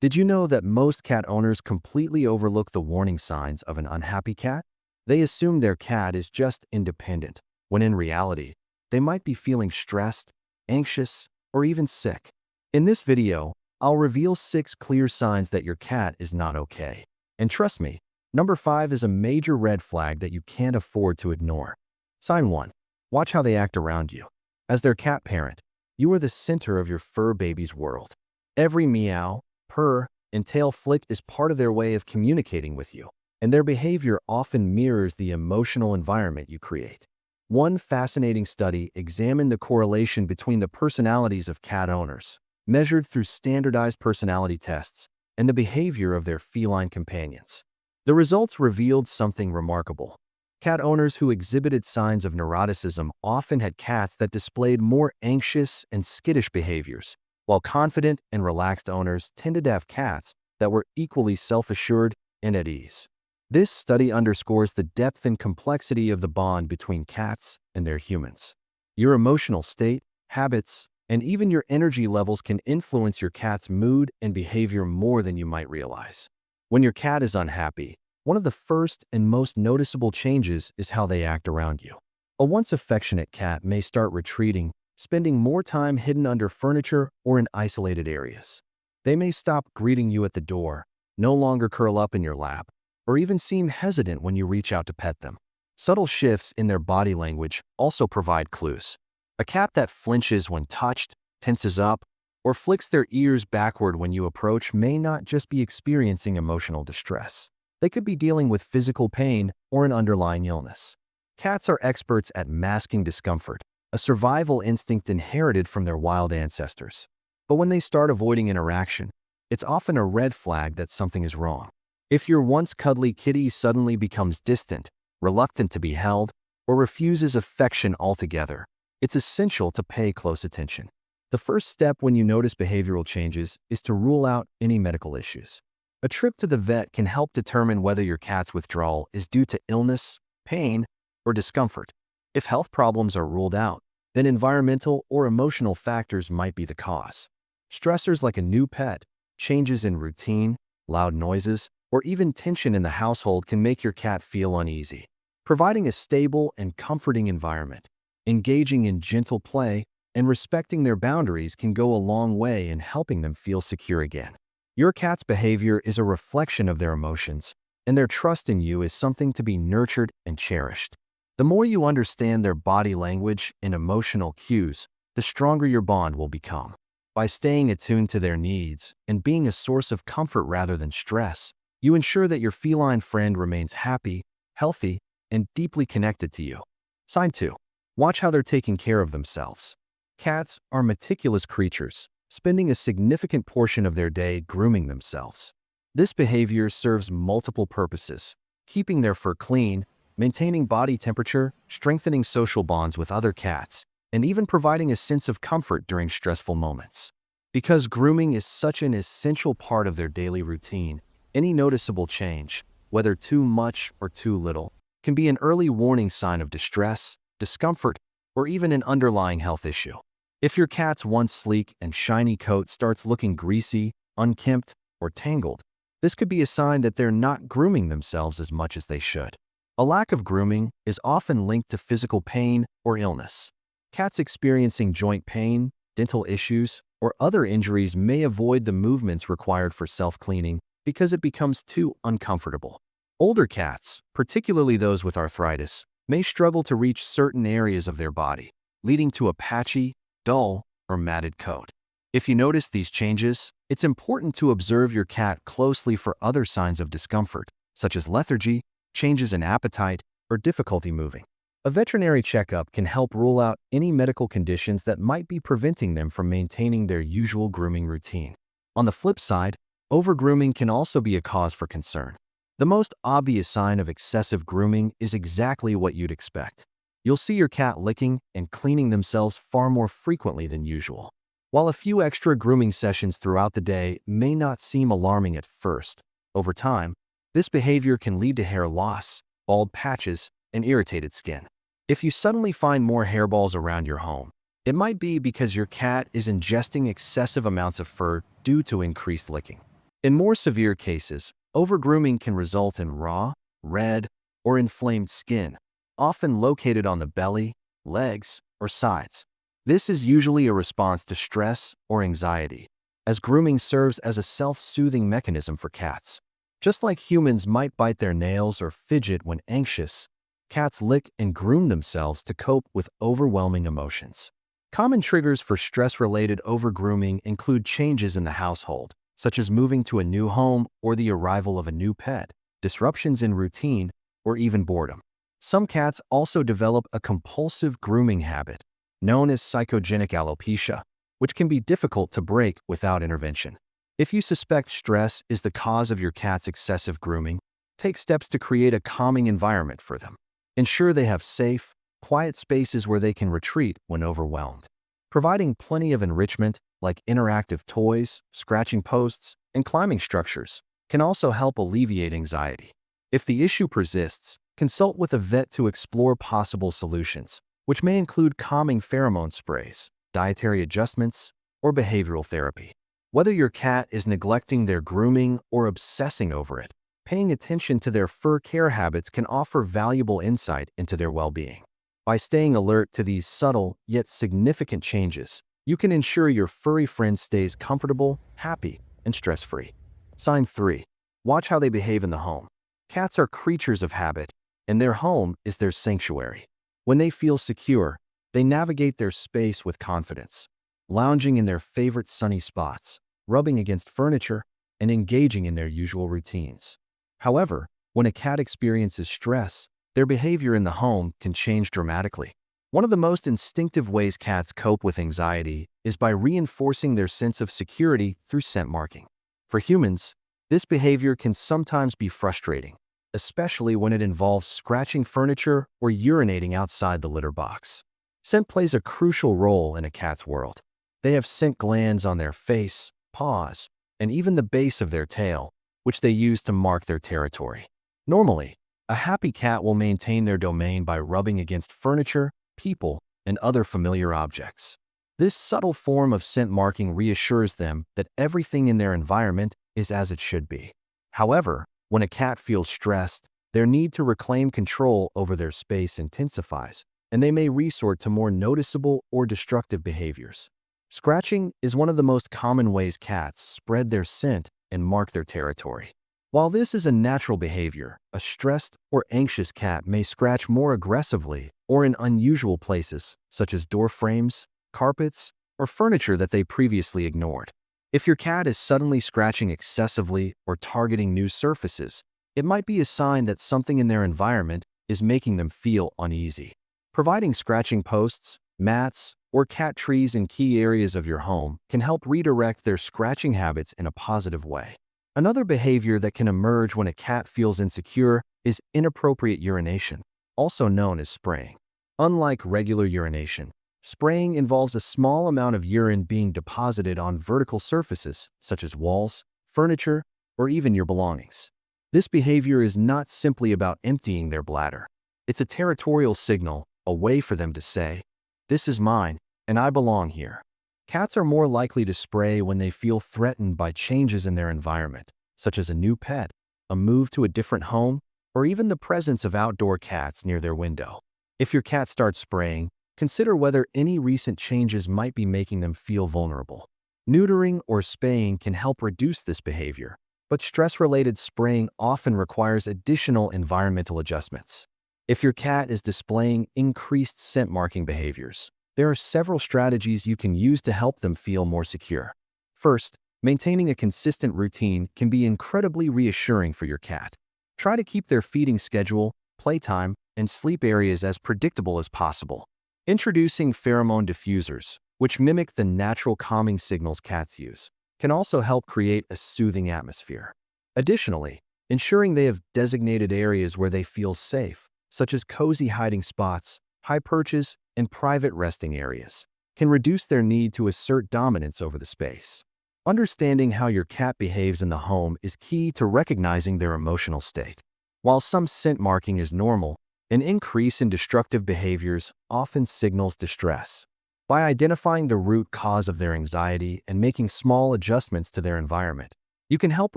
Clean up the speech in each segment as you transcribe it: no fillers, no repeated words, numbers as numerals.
Did you know that most cat owners completely overlook the warning signs of an unhappy cat? They assume their cat is just independent, when in reality, they might be feeling stressed, anxious, or even sick. In this video, I'll reveal 6 clear signs that your cat is not okay. And trust me, number 5 is a major red flag that you can't afford to ignore. Sign 1. Watch how they act around you. As their cat parent, you are the center of your fur baby's world. Every meow, purr, and tail flick is part of their way of communicating with you, and their behavior often mirrors the emotional environment you create. One fascinating study examined the correlation between the personalities of cat owners, measured through standardized personality tests, and the behavior of their feline companions. The results revealed something remarkable. Cat owners who exhibited signs of neuroticism often had cats that displayed more anxious and skittish behaviors, while confident and relaxed owners tended to have cats that were equally self-assured and at ease. This study underscores the depth and complexity of the bond between cats and their humans. Your emotional state, habits, and even your energy levels can influence your cat's mood and behavior more than you might realize. When your cat is unhappy, one of the first and most noticeable changes is how they act around you. A once affectionate cat may start retreating, spending more time hidden under furniture or in isolated areas. They may stop greeting you at the door, no longer curl up in your lap, or even seem hesitant when you reach out to pet them. Subtle shifts in their body language also provide clues. A cat that flinches when touched, tenses up, or flicks their ears backward when you approach may not just be experiencing emotional distress. They could be dealing with physical pain or an underlying illness. Cats are experts at masking discomfort, a survival instinct inherited from their wild ancestors. But when they start avoiding interaction, it's often a red flag that something is wrong. If your once cuddly kitty suddenly becomes distant, reluctant to be held, or refuses affection altogether, it's essential to pay close attention. The first step when you notice behavioral changes is to rule out any medical issues. A trip to the vet can help determine whether your cat's withdrawal is due to illness, pain, or discomfort. If health problems are ruled out, then environmental or emotional factors might be the cause. Stressors like a new pet, changes in routine, loud noises, or even tension in the household can make your cat feel uneasy. Providing a stable and comforting environment, engaging in gentle play, and respecting their boundaries can go a long way in helping them feel secure again. Your cat's behavior is a reflection of their emotions, and their trust in you is something to be nurtured and cherished. The more you understand their body language and emotional cues, the stronger your bond will become. By staying attuned to their needs and being a source of comfort rather than stress, you ensure that your feline friend remains happy, healthy, and deeply connected to you. Sign 2. Watch how they're taking care of themselves. Cats are meticulous creatures, spending a significant portion of their day grooming themselves. This behavior serves multiple purposes: keeping their fur clean, maintaining body temperature, strengthening social bonds with other cats, and even providing a sense of comfort during stressful moments. Because grooming is such an essential part of their daily routine, any noticeable change, whether too much or too little, can be an early warning sign of distress, discomfort, or even an underlying health issue. If your cat's once sleek and shiny coat starts looking greasy, unkempt, or tangled, this could be a sign that they're not grooming themselves as much as they should. A lack of grooming is often linked to physical pain or illness. Cats experiencing joint pain, dental issues, or other injuries may avoid the movements required for self-cleaning because it becomes too uncomfortable. Older cats, particularly those with arthritis, may struggle to reach certain areas of their body, leading to a patchy, dull, or matted coat. If you notice these changes, it's important to observe your cat closely for other signs of discomfort, such as lethargy, changes in appetite, or difficulty moving. A veterinary checkup can help rule out any medical conditions that might be preventing them from maintaining their usual grooming routine. On the flip side, overgrooming can also be a cause for concern. The most obvious sign of excessive grooming is exactly what you'd expect. You'll see your cat licking and cleaning themselves far more frequently than usual. While a few extra grooming sessions throughout the day may not seem alarming at first, over time, this behavior can lead to hair loss, bald patches, and irritated skin. If you suddenly find more hairballs around your home, it might be because your cat is ingesting excessive amounts of fur due to increased licking. In more severe cases, overgrooming can result in raw, red, or inflamed skin, often located on the belly, legs, or sides. This is usually a response to stress or anxiety, as grooming serves as a self-soothing mechanism for cats. Just like humans might bite their nails or fidget when anxious, cats lick and groom themselves to cope with overwhelming emotions. Common triggers for stress-related overgrooming include changes in the household, such as moving to a new home or the arrival of a new pet, disruptions in routine, or even boredom. Some cats also develop a compulsive grooming habit, known as psychogenic alopecia, which can be difficult to break without intervention. If you suspect stress is the cause of your cat's excessive grooming, take steps to create a calming environment for them. Ensure they have safe, quiet spaces where they can retreat when overwhelmed. Providing plenty of enrichment, like interactive toys, scratching posts, and climbing structures, can also help alleviate anxiety. If the issue persists, consult with a vet to explore possible solutions, which may include calming pheromone sprays, dietary adjustments, or behavioral therapy. Whether your cat is neglecting their grooming or obsessing over it, paying attention to their fur care habits can offer valuable insight into their well-being. By staying alert to these subtle yet significant changes, you can ensure your furry friend stays comfortable, happy, and stress-free. Sign 3. Watch how they behave in the home. Cats are creatures of habit, and their home is their sanctuary. When they feel secure, they navigate their space with confidence, lounging in their favorite sunny spots, rubbing against furniture, and engaging in their usual routines. However, when a cat experiences stress, their behavior in the home can change dramatically. One of the most instinctive ways cats cope with anxiety is by reinforcing their sense of security through scent marking. For humans, this behavior can sometimes be frustrating, especially when it involves scratching furniture or urinating outside the litter box. Scent plays a crucial role in a cat's world. They have scent glands on their face, paws, and even the base of their tail, which they use to mark their territory. Normally, a happy cat will maintain their domain by rubbing against furniture, people, and other familiar objects. This subtle form of scent marking reassures them that everything in their environment is as it should be. However, when a cat feels stressed, their need to reclaim control over their space intensifies, and they may resort to more noticeable or destructive behaviors. Scratching is one of the most common ways cats spread their scent and mark their territory. While this is a natural behavior, a stressed or anxious cat may scratch more aggressively or in unusual places, such as door frames, carpets, or furniture that they previously ignored. If your cat is suddenly scratching excessively or targeting new surfaces, it might be a sign that something in their environment is making them feel uneasy. Providing scratching posts, mats, or cat trees in key areas of your home can help redirect their scratching habits in a positive way. Another behavior that can emerge when a cat feels insecure is inappropriate urination, also known as spraying. Unlike regular urination, spraying involves a small amount of urine being deposited on vertical surfaces, such as walls, furniture, or even your belongings. This behavior is not simply about emptying their bladder. It's a territorial signal, a way for them to say, "This is mine, and I belong here." Cats are more likely to spray when they feel threatened by changes in their environment, such as a new pet, a move to a different home, or even the presence of outdoor cats near their window. If your cat starts spraying, consider whether any recent changes might be making them feel vulnerable. Neutering or spaying can help reduce this behavior, but stress-related spraying often requires additional environmental adjustments. If your cat is displaying increased scent marking behaviors, there are several strategies you can use to help them feel more secure. First, maintaining a consistent routine can be incredibly reassuring for your cat. Try to keep their feeding schedule, playtime, and sleep areas as predictable as possible. Introducing pheromone diffusers, which mimic the natural calming signals cats use, can also help create a soothing atmosphere. Additionally, ensuring they have designated areas where they feel safe, such as cozy hiding spots, high perches, and private resting areas, can reduce their need to assert dominance over the space. Understanding how your cat behaves in the home is key to recognizing their emotional state. While some scent marking is normal, an increase in destructive behaviors often signals distress. By identifying the root cause of their anxiety and making small adjustments to their environment, You can help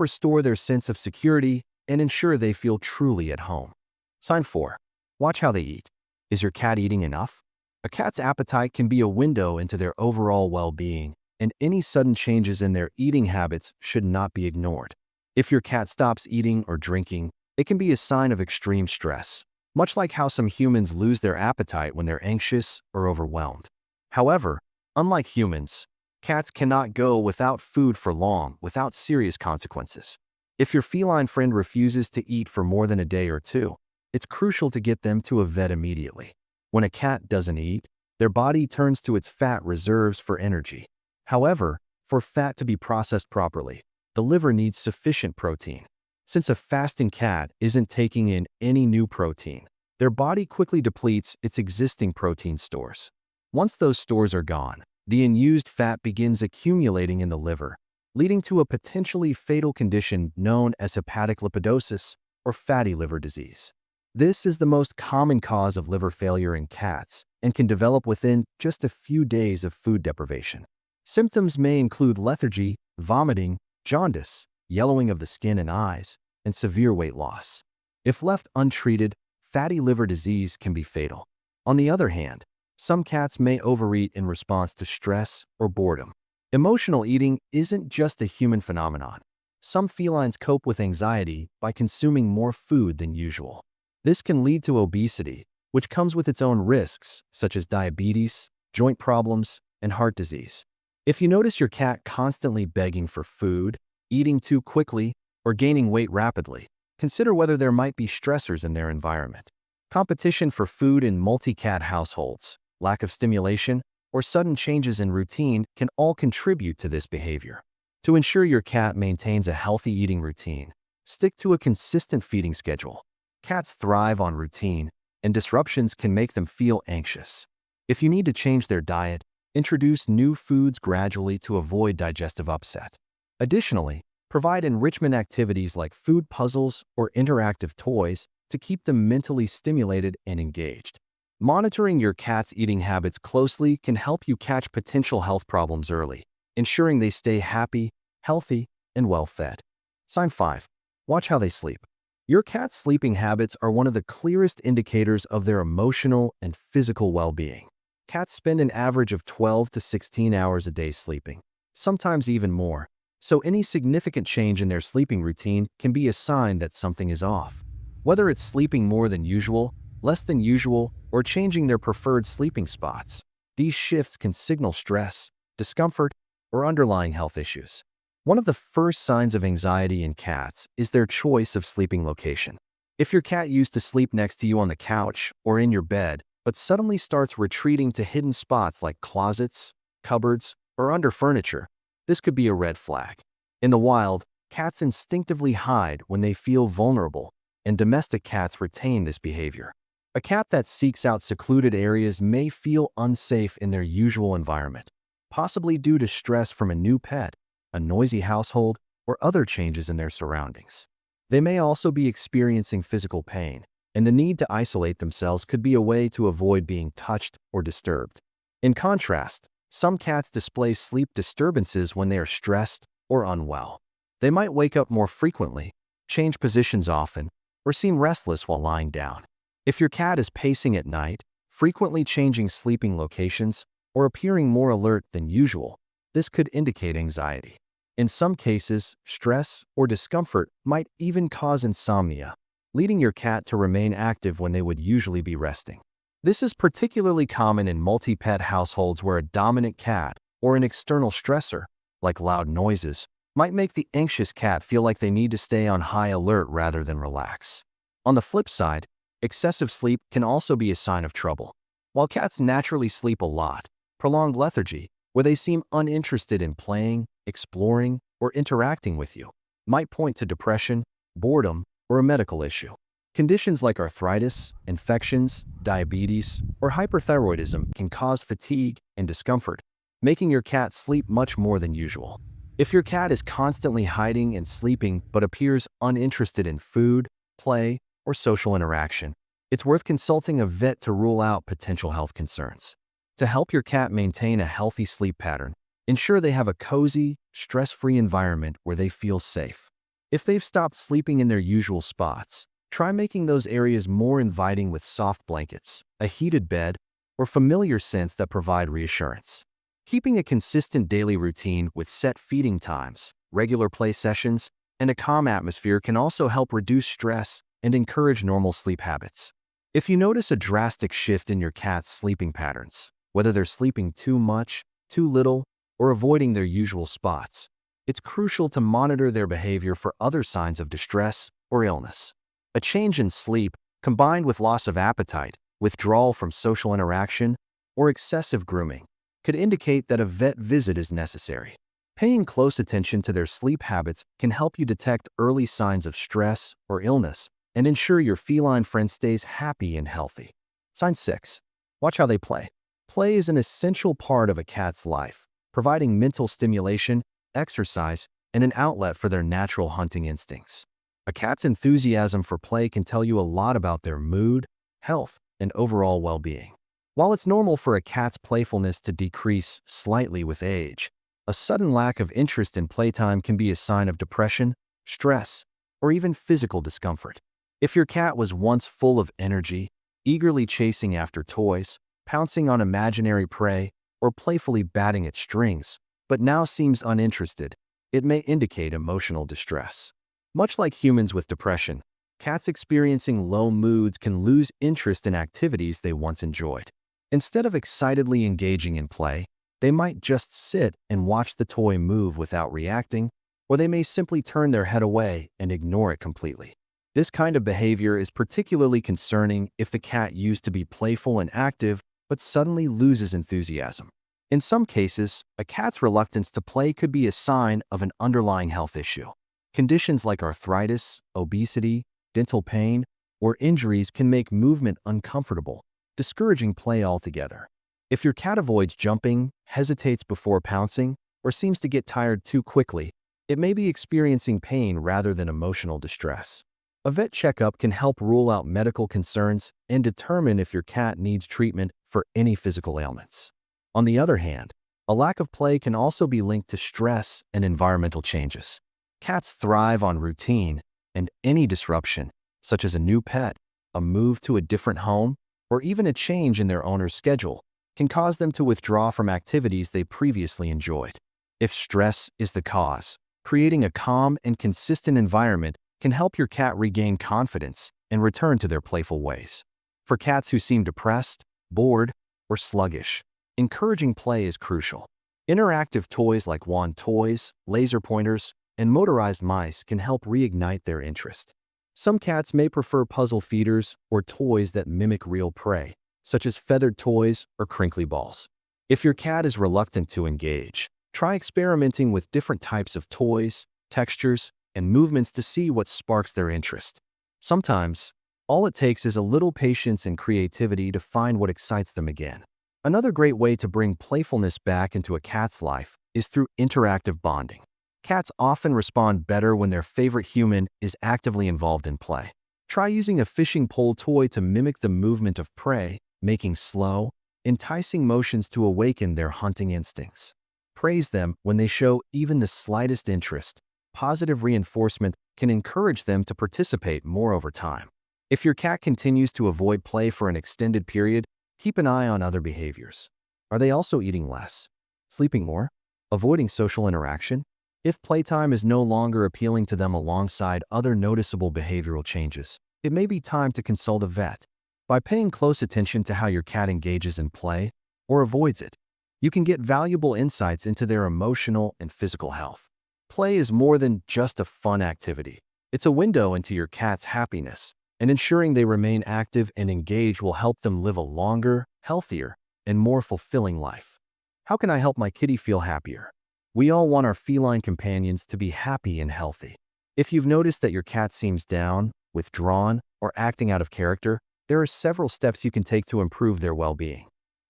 restore their sense of security and ensure they feel truly at home. Sign 4. Watch how they eat. Is your cat eating enough? A cat's appetite can be a window into their overall well-being, and any sudden changes in their eating habits should not be ignored. If your cat stops eating or drinking, it can be a sign of extreme stress, much like how some humans lose their appetite when they're anxious or overwhelmed. However, unlike humans, cats cannot go without food for long without serious consequences. If your feline friend refuses to eat for more than a day or two, it's crucial to get them to a vet immediately. When a cat doesn't eat, their body turns to its fat reserves for energy. However, for fat to be processed properly, the liver needs sufficient protein. Since a fasting cat isn't taking in any new protein, their body quickly depletes its existing protein stores. Once those stores are gone, the unused fat begins accumulating in the liver, leading to a potentially fatal condition known as hepatic lipidosis or fatty liver disease. This is the most common cause of liver failure in cats and can develop within just a few days of food deprivation. Symptoms may include lethargy, vomiting, jaundice, yellowing of the skin and eyes, and severe weight loss. If left untreated, fatty liver disease can be fatal. On the other hand, some cats may overeat in response to stress or boredom. Emotional eating isn't just a human phenomenon. Some felines cope with anxiety by consuming more food than usual. This can lead to obesity, which comes with its own risks, such as diabetes, joint problems, and heart disease. If you notice your cat constantly begging for food, eating too quickly, or gaining weight rapidly, consider whether there might be stressors in their environment. Competition for food in multi-cat households, lack of stimulation, or sudden changes in routine can all contribute to this behavior. To ensure your cat maintains a healthy eating routine, stick to a consistent feeding schedule. Cats thrive on routine, and disruptions can make them feel anxious. If you need to change their diet, introduce new foods gradually to avoid digestive upset. Additionally, provide enrichment activities like food puzzles or interactive toys to keep them mentally stimulated and engaged. Monitoring your cat's eating habits closely can help you catch potential health problems early, ensuring they stay happy, healthy, and well-fed. Sign 5. Watch how they sleep. Your cat's sleeping habits are one of the clearest indicators of their emotional and physical well-being. Cats spend an average of 12 to 16 hours a day sleeping, sometimes even more, so any significant change in their sleeping routine can be a sign that something is off. Whether it's sleeping more than usual, less than usual, or changing their preferred sleeping spots, these shifts can signal stress, discomfort, or underlying health issues. One of the first signs of anxiety in cats is their choice of sleeping location. If your cat used to sleep next to you on the couch or in your bed, but suddenly starts retreating to hidden spots like closets, cupboards, or under furniture, this could be a red flag. In the wild, cats instinctively hide when they feel vulnerable, and domestic cats retain this behavior. A cat that seeks out secluded areas may feel unsafe in their usual environment, possibly due to stress from a new pet, a noisy household, or other changes in their surroundings. They may also be experiencing physical pain, and the need to isolate themselves could be a way to avoid being touched or disturbed. In contrast, some cats display sleep disturbances when they are stressed or unwell. They might wake up more frequently, change positions often, or seem restless while lying down. If your cat is pacing at night, frequently changing sleeping locations, or appearing more alert than usual, this could indicate anxiety. In some cases, stress or discomfort might even cause insomnia, leading your cat to remain active when they would usually be resting. This is particularly common in multi-pet households where a dominant cat or an external stressor, like loud noises, might make the anxious cat feel like they need to stay on high alert rather than relax. On the flip side, excessive sleep can also be a sign of trouble. While cats naturally sleep a lot, prolonged lethargy, where they seem uninterested in playing, exploring, or interacting with you, might point to depression, boredom, or a medical issue. Conditions like arthritis, infections, diabetes, or hyperthyroidism can cause fatigue and discomfort, making your cat sleep much more than usual. If your cat is constantly hiding and sleeping but appears uninterested in food, play, or social interaction, it's worth consulting a vet to rule out potential health concerns. To help your cat maintain a healthy sleep pattern, Ensure they have a cozy, stress-free environment where they feel safe. If they've stopped sleeping in their usual spots, try making those areas more inviting with soft blankets, a heated bed, or familiar scents that provide reassurance. Keeping a consistent daily routine with set feeding times, regular play sessions, and a calm atmosphere can also help reduce stress and encourage normal sleep habits. If you notice a drastic shift in your cat's sleeping patterns, whether they're sleeping too much, too little, or avoiding their usual spots, it's crucial to monitor their behavior for other signs of distress or illness. A change in sleep, combined with loss of appetite, withdrawal from social interaction, or excessive grooming, could indicate that a vet visit is necessary. Paying close attention to their sleep habits can help you detect early signs of stress or illness and ensure your feline friend stays happy and healthy. Sign 6. Watch how they play. Play is an essential part of a cat's life, providing mental stimulation, exercise, and an outlet for their natural hunting instincts. A cat's enthusiasm for play can tell you a lot about their mood, health, and overall well-being. While it's normal for a cat's playfulness to decrease slightly with age, a sudden lack of interest in playtime can be a sign of depression, stress, or even physical discomfort. If your cat was once full of energy, eagerly chasing after toys, pouncing on imaginary prey, or playfully batting at strings, but now seems uninterested, it may indicate emotional distress. Much like humans with depression, cats experiencing low moods can lose interest in activities they once enjoyed. Instead of excitedly engaging in play, they might just sit and watch the toy move without reacting, or they may simply turn their head away and ignore it completely. This kind of behavior is particularly concerning if the cat used to be playful and active but suddenly loses enthusiasm. In some cases, a cat's reluctance to play could be a sign of an underlying health issue. Conditions like arthritis, obesity, dental pain, or injuries can make movement uncomfortable, discouraging play altogether. If your cat avoids jumping, hesitates before pouncing, or seems to get tired too quickly, it may be experiencing pain rather than emotional distress. A vet checkup can help rule out medical concerns and determine if your cat needs treatment for any physical ailments. On the other hand, a lack of play can also be linked to stress and environmental changes. Cats thrive on routine, and any disruption, such as a new pet, a move to a different home, or even a change in their owner's schedule, can cause them to withdraw from activities they previously enjoyed. If stress is the cause, creating a calm and consistent environment can help your cat regain confidence and return to their playful ways. For cats who seem depressed, bored, or sluggish, encouraging play is crucial. Interactive toys like wand toys, laser pointers, and motorized mice can help reignite their interest. Some cats may prefer puzzle feeders or toys that mimic real prey, such as feathered toys or crinkly balls. If your cat is reluctant to engage, try experimenting with different types of toys, textures, and movements to see what sparks their interest. Sometimes, all it takes is a little patience and creativity to find what excites them again. Another great way to bring playfulness back into a cat's life is through interactive bonding. Cats often respond better when their favorite human is actively involved in play. Try using a fishing pole toy to mimic the movement of prey, making slow, enticing motions to awaken their hunting instincts. Praise them when they show even the slightest interest. Positive reinforcement can encourage them to participate more over time. If your cat continues to avoid play for an extended period, keep an eye on other behaviors. Are they also eating less, sleeping more, avoiding social interaction? If playtime is no longer appealing to them alongside other noticeable behavioral changes, it may be time to consult a vet. By paying close attention to how your cat engages in play or avoids it, you can get valuable insights into their emotional and physical health. Play is more than just a fun activity. It's a window into your cat's happiness, and ensuring they remain active and engaged will help them live a longer, healthier, and more fulfilling life. How can I help my kitty feel happier? We all want our feline companions to be happy and healthy. If you've noticed that your cat seems down, withdrawn, or acting out of character, there are several steps you can take to improve their well-being.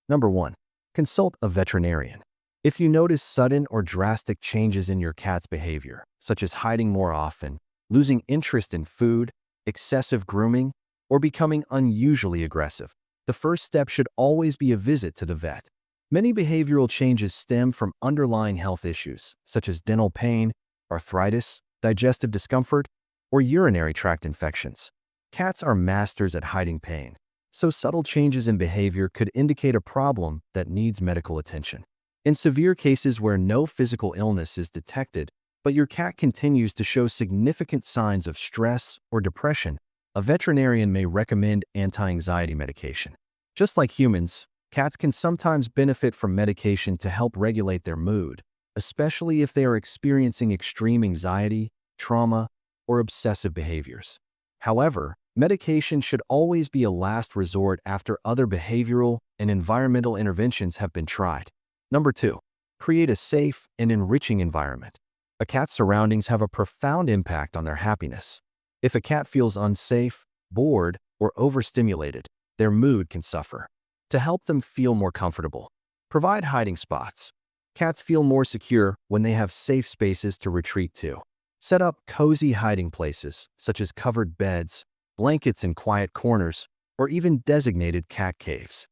Number 1. Consult a veterinarian. If you notice sudden or drastic changes in your cat's behavior, such as hiding more often, losing interest in food, excessive grooming, or becoming unusually aggressive, the first step should always be a visit to the vet. Many behavioral changes stem from underlying health issues, such as dental pain, arthritis, digestive discomfort, or urinary tract infections. Cats are masters at hiding pain, so subtle changes in behavior could indicate a problem that needs medical attention. In severe cases where no physical illness is detected, but your cat continues to show significant signs of stress or depression, a veterinarian may recommend anti-anxiety medication. Just like humans, cats can sometimes benefit from medication to help regulate their mood, especially if they are experiencing extreme anxiety, trauma, or obsessive behaviors. However, medication should always be a last resort after other behavioral and environmental interventions have been tried. Number 2. Create a safe and enriching environment. A cat's surroundings have a profound impact on their happiness. If a cat feels unsafe, bored, or overstimulated, their mood can suffer. To help them feel more comfortable, provide hiding spots. Cats feel more secure when they have safe spaces to retreat to. Set up cozy hiding places, such as covered beds, blankets in quiet corners, or even designated cat caves.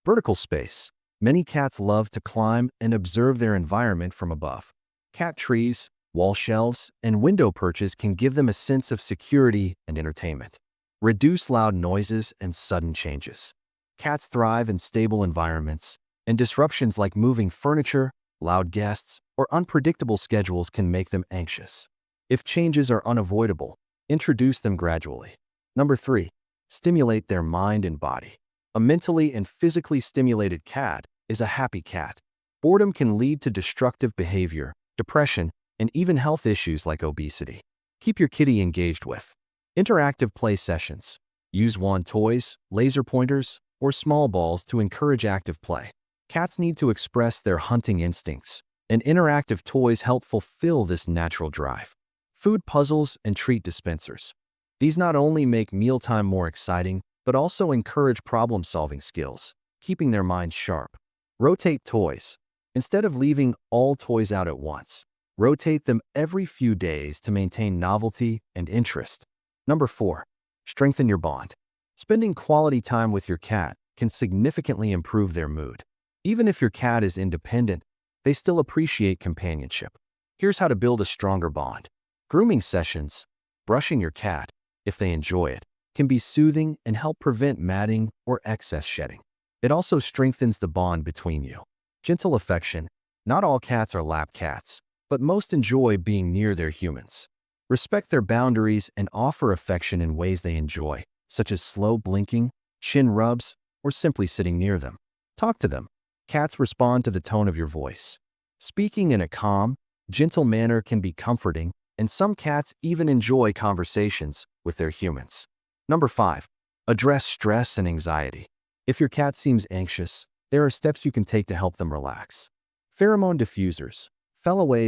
Vertical space. Many cats love to climb and observe their environment from above. Cat trees, wall shelves, and window perches can give them a sense of security and entertainment. Reduce loud noises and sudden changes. Cats thrive in stable environments, and disruptions like moving furniture, loud guests, or unpredictable schedules can make them anxious. If changes are unavoidable, introduce them gradually. Number 3. Stimulate their mind and body. A mentally and physically stimulated cat is a happy cat. Boredom can lead to destructive behavior, depression, and even health issues like obesity. Keep your kitty engaged with interactive play sessions. Use wand toys, laser pointers, or small balls to encourage active play. Cats need to express their hunting instincts, and interactive toys help fulfill this natural drive. Food puzzles and treat dispensers. These not only make mealtime more exciting, but also encourage problem-solving skills, keeping their minds sharp. Rotate toys. Instead of leaving all toys out at once, rotate them every few days to maintain novelty and interest. Number 4. Strengthen your bond. Spending quality time with your cat can significantly improve their mood. Even if your cat is independent, they still appreciate companionship. Here's how to build a stronger bond. Grooming sessions, brushing your cat, if they enjoy it, can be soothing and help prevent matting or excess shedding. It also strengthens the bond between you. Gentle affection. Not all cats are lap cats, but most enjoy being near their humans. Respect their boundaries and offer affection in ways they enjoy, such as slow blinking, chin rubs, or simply sitting near them. Talk to them. Cats respond to the tone of your voice. Speaking in a calm, gentle manner can be comforting, and some cats even enjoy conversations with their humans. Number 5. Address stress and anxiety. If your cat seems anxious, there are steps you can take to help them relax. Pheromone diffusers.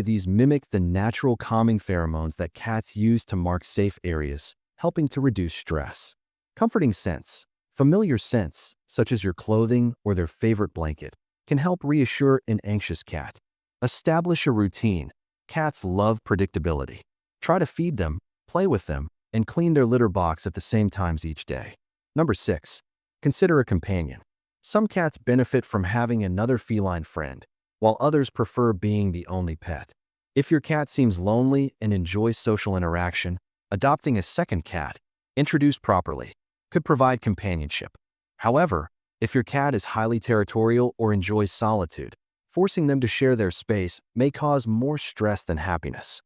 These mimic the natural calming pheromones that cats use to mark safe areas, helping to reduce stress. Comforting scents. Familiar scents, such as your clothing or their favorite blanket, can help reassure an anxious cat. Establish a routine. Cats love predictability. Try to feed them, play with them, and clean their litter box at the same times each day. Number 6. Consider a companion. Some cats benefit from having another feline friend, while others prefer being the only pet. If your cat seems lonely and enjoys social interaction, adopting a second cat, introduced properly, could provide companionship. However, if your cat is highly territorial or enjoys solitude, forcing them to share their space may cause more stress than happiness.